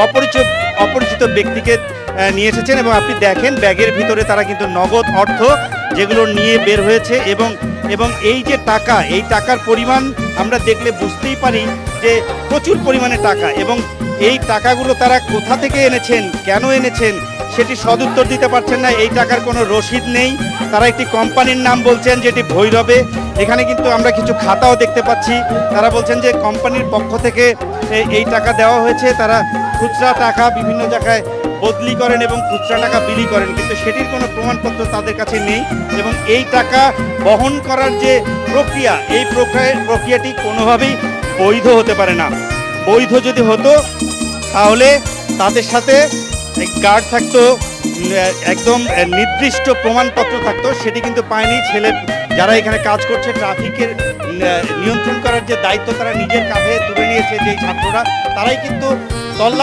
অপরিচিত অপরিচিত ব্যক্তিকে নিয়ে এসেছেন এবং আপনি দেখেন ব্যাগের ভিতরে তারা কিন্তু নগদ অর্থ যেগুলো নিয়ে বের হয়েছে এবং এবং এই যে টাকা, এই টাকার পরিমাণ আমরা দেখলে বুঝতেই পারি যে প্রচুর পরিমাণে টাকা এবং এই টাকাগুলো তারা কোথা থেকে এনেছেন, কেন এনেছেন সেটি সদুত্তর দিতে পারছেন না। এই টাকার কোনো রসিদ নেই। তারা একটি কোম্পানির নাম বলছেন যেটি ভৈরবে। এখানে কিন্তু আমরা কিছু খাতাও দেখতে পাচ্ছি। তারা বলছেন যে কোম্পানির পক্ষ থেকে এই টাকা দেওয়া হয়েছে। তারা খুচরা টাকা বিভিন্ন জায়গায় বদলি করেন এবং খুচরা টাকা বিলি করেন, কিন্তু সেটির কোনো প্রমাণপত্র তাদের কাছে নেই এবং এই টাকা বহন করার যে প্রক্রিয়া, এই প্রক্রিয়াটি কোনোভাবেই বৈধ হতে পারে না। বৈধ যদি হতো তাহলে তাদের সাথে গার্ড থাকতো, একদম নির্দিষ্ট প্রমাণপত্র থাকতো, সেটি কিন্তু পায়নি। ছেলে যারা এখানে কাজ করছে ট্রাফিকের নিয়ন্ত্রণ করার যে দায়িত্ব তারা নিজের কাঁধে তুলে নিয়েছে, যেই ছাত্ররা তারাই কিন্তু তল্লাশি